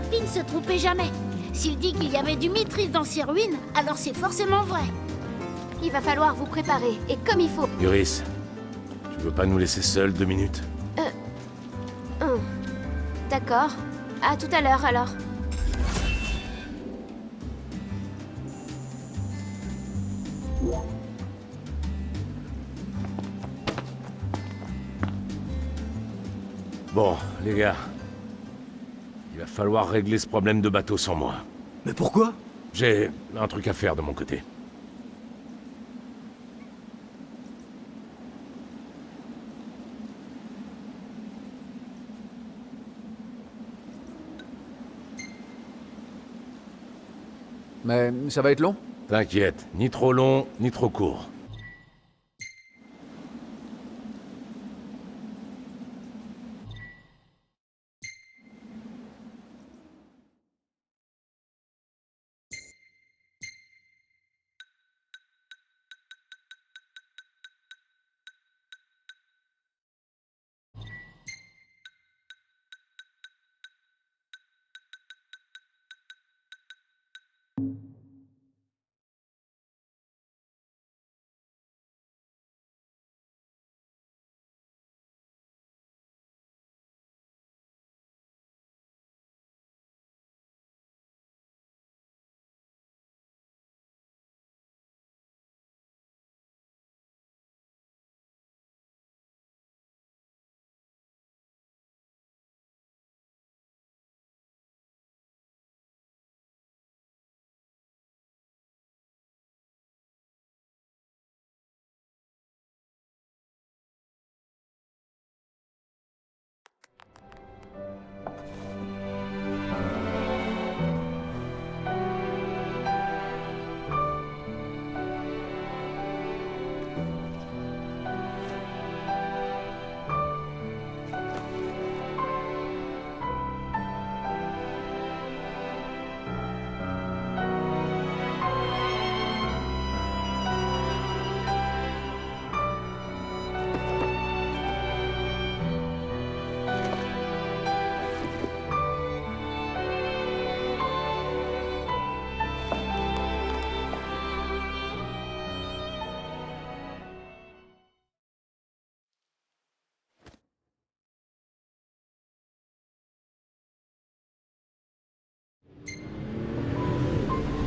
papy ne se trompait jamais. S'il dit qu'il y avait du Mithril dans ces ruines, alors c'est forcément vrai. Il va falloir vous préparer, et comme il faut. Iris, tu veux pas nous laisser seuls 2 minutes? D'accord. À tout à l'heure, alors. Bon, les gars. Il va falloir régler ce problème de bateau sans moi. Mais pourquoi? J'ai un truc à faire de mon côté. Mais ça va être long? T'inquiète, ni trop long, ni trop court.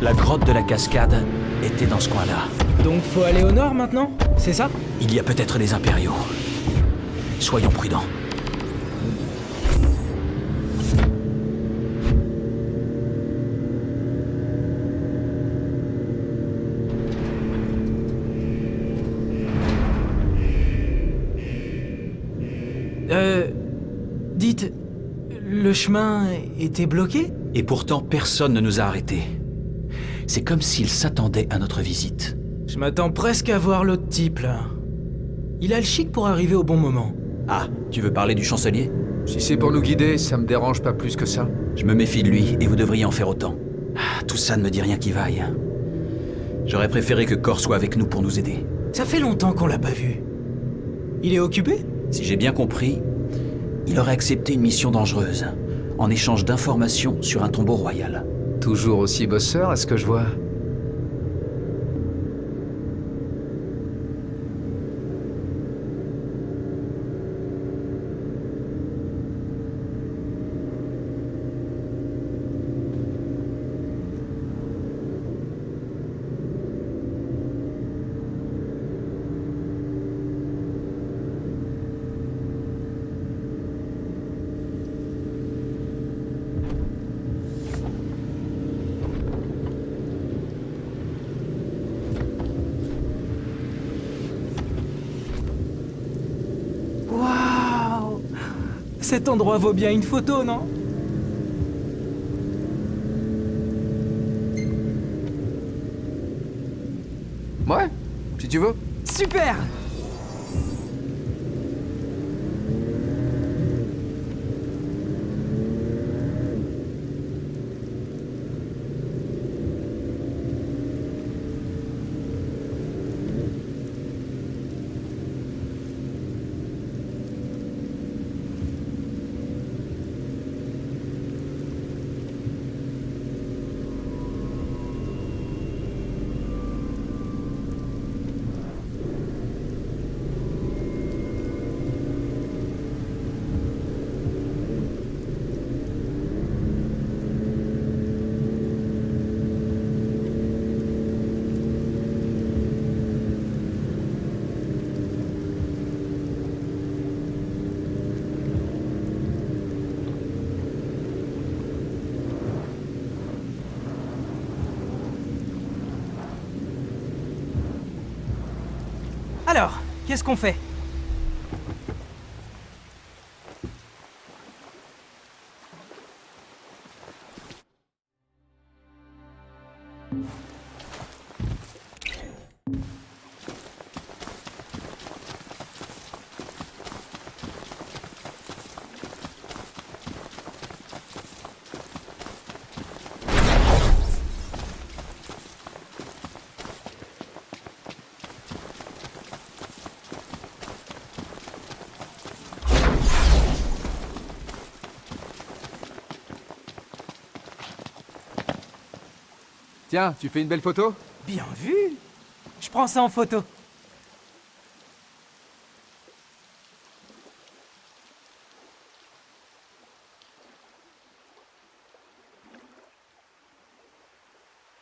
La grotte de la cascade était dans ce coin-là. Donc faut aller au nord maintenant? C'est ça? Il y a peut-être les impériaux. Soyons prudents. Dites... Le chemin était bloqué? Et pourtant, personne ne nous a arrêtés. C'est comme s'ils s'attendaient à notre visite. Je m'attends presque à voir l'autre type, là. Il a le chic pour arriver au bon moment. Ah, tu veux parler du chancelier? Si c'est pour nous guider, ça me dérange pas plus que ça. Je me méfie de lui, et vous devriez en faire autant. Ah, tout ça ne me dit rien qui vaille. J'aurais préféré que Cor soit avec nous pour nous aider. Ça fait longtemps qu'on l'a pas vu. Il est occupé? Si j'ai bien compris, il aurait accepté une mission dangereuse, en échange d'informations sur un tombeau royal. Toujours aussi bosseur, à ce que je vois. Waouh! Cet endroit vaut bien une photo, non? Ouais, si tu veux. Super! Alors, qu'est-ce qu'on fait? Tiens, tu fais une belle photo? Bien vu! Je prends ça en photo.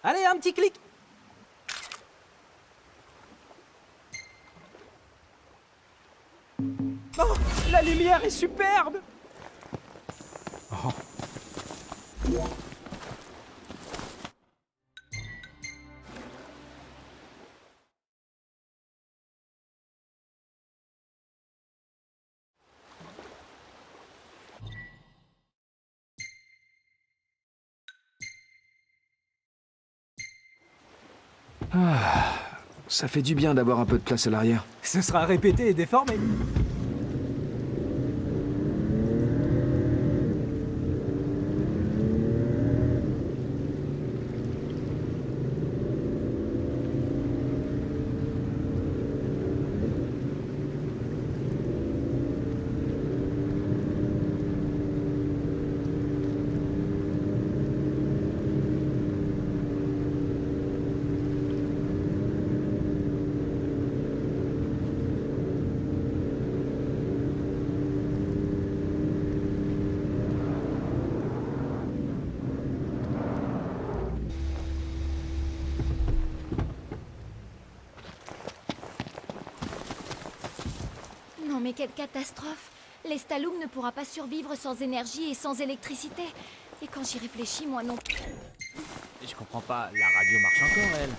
Allez, un petit clic! Oh, la lumière est superbe! Ça fait du bien d'avoir un peu de place à l'arrière. Ce sera répété et déformé. Non mais quelle catastrophe! L'Estalum ne pourra pas survivre sans énergie et sans électricité. Et quand j'y réfléchis, moi non plus. Je comprends pas, la radio marche encore, elle.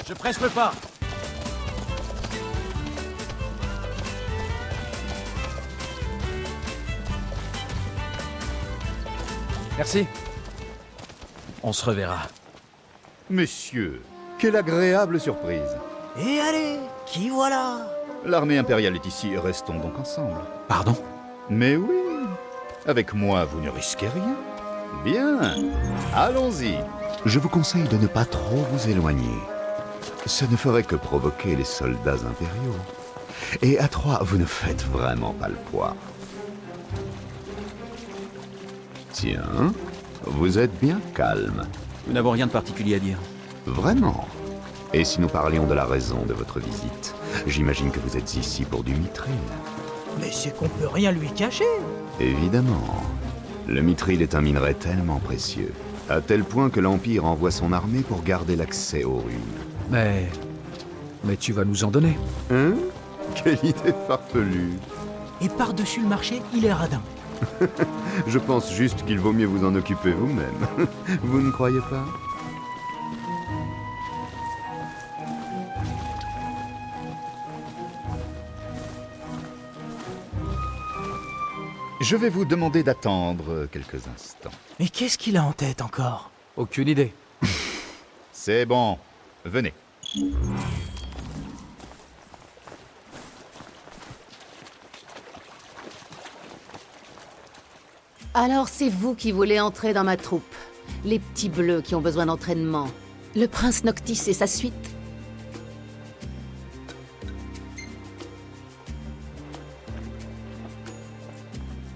Je presse le pas. Merci. On se reverra. Messieurs, quelle agréable surprise. Et allez, qui voilà? L'armée impériale est ici, restons donc ensemble. Pardon? Mais oui, avec moi vous ne risquez rien. Bien, allons-y. Je vous conseille de ne pas trop vous éloigner. Ce ne ferait que provoquer les soldats impériaux. Et à trois, vous ne faites vraiment pas le poids. Tiens, vous êtes bien calme. Nous n'avons rien de particulier à dire. Vraiment. Et si nous parlions de la raison de votre visite? J'imagine que vous êtes ici pour du mithril. Mais c'est qu'on peut rien lui cacher. Évidemment. Le mithril est un minerai tellement précieux, à tel point que l'Empire envoie son armée pour garder l'accès aux ruines. Mais tu vas nous en donner. Hein? Quelle idée farfelue. Et par-dessus le marché, il est radin. Je pense juste qu'il vaut mieux vous en occuper vous-même. Vous ne croyez pas? Je vais vous demander d'attendre quelques instants. Mais qu'est-ce qu'il a en tête encore? Aucune idée. C'est bon. Venez. Alors c'est vous qui voulez entrer dans ma troupe. Les petits bleus qui ont besoin d'entraînement. Le prince Noctis et sa suite.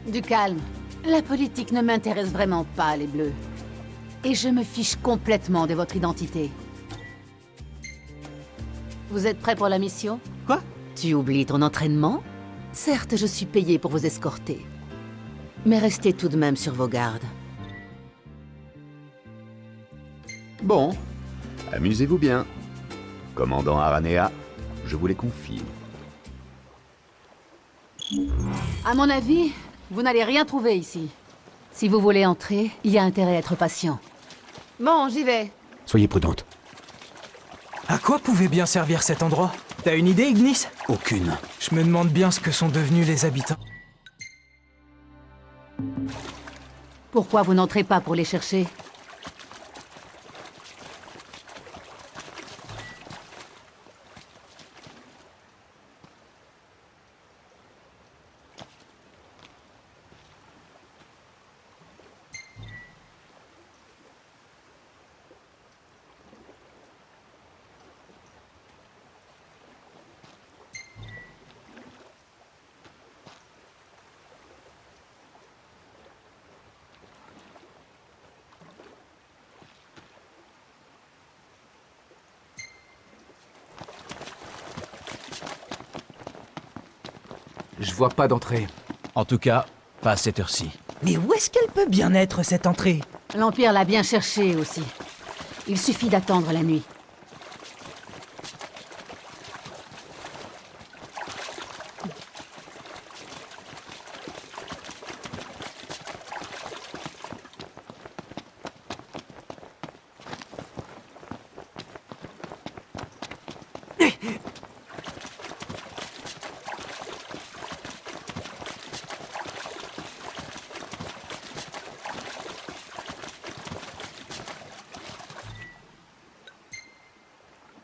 Du calme. La politique ne m'intéresse vraiment pas, les bleus. Et je me fiche complètement de votre identité. Vous êtes prêt pour la mission? Quoi? Tu oublies ton entraînement? Certes, je suis payé pour vous escorter. Mais restez tout de même sur vos gardes. Bon, amusez-vous bien. Commandant Aranea, je vous les confie. À mon avis, vous n'allez rien trouver ici. Si vous voulez entrer, il y a intérêt à être patient. Bon, j'y vais. Soyez prudente. À quoi pouvait bien servir cet endroit? T'as une idée, Ignis? Aucune. Je me demande bien ce que sont devenus les habitants. Pourquoi vous n'entrez pas pour les chercher? Je vois pas d'entrée. En tout cas, pas à cette heure-ci. Mais où est-ce qu'elle peut bien être, cette entrée? L'Empire l'a bien cherché aussi. Il suffit d'attendre la nuit.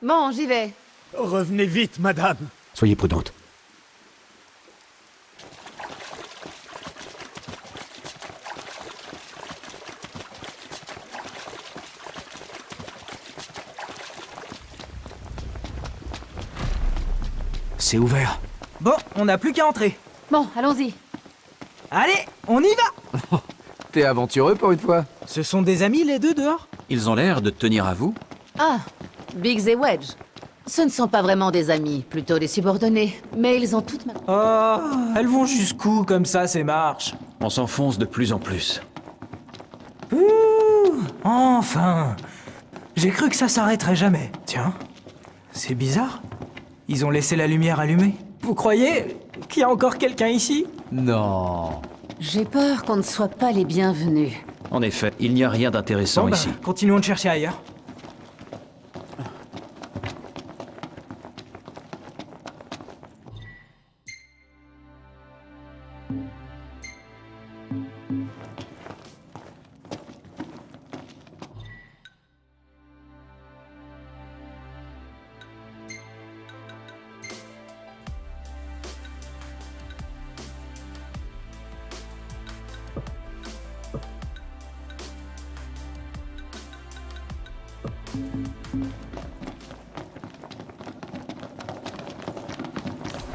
Bon, j'y vais. Revenez vite, madame. Soyez prudente. C'est ouvert. Bon, on n'a plus qu'à entrer. Bon, allons-y. Allez, on y va! T'es aventureux pour une fois. Ce sont des amis, les deux, dehors? Ils ont l'air de tenir à vous. Ah, Biggs et Wedge. Ce ne sont pas vraiment des amis, plutôt des subordonnés. Mais ils ont toutes ma... Oh, elles vont jusqu'où, comme ça, ces marches? On s'enfonce de plus en plus. Ouh, enfin! J'ai cru que ça s'arrêterait jamais. Tiens, c'est bizarre. Ils ont laissé la lumière allumée. Vous croyez qu'il y a encore quelqu'un ici? Non. J'ai peur qu'on ne soit pas les bienvenus. En effet, il n'y a rien d'intéressant Bon, bah, ici. continuons de chercher ailleurs.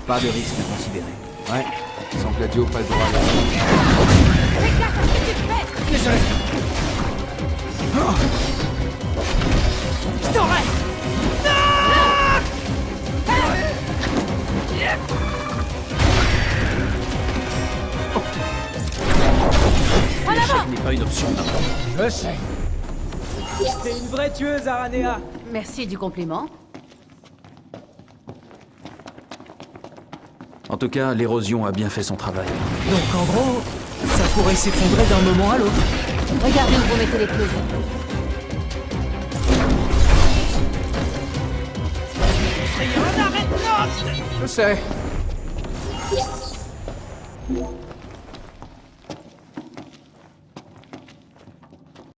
Pas de risque à considérer. Ouais. Sans Gladio, pas le droit à la... L'échec n'est pas une option. Je sais. T'es une vraie tueuse, Aranea. Merci du compliment. En tout cas, l'érosion a bien fait son travail. Donc en gros, ça pourrait s'effondrer d'un moment à l'autre. Regardez où vous mettez les clous. Je sais.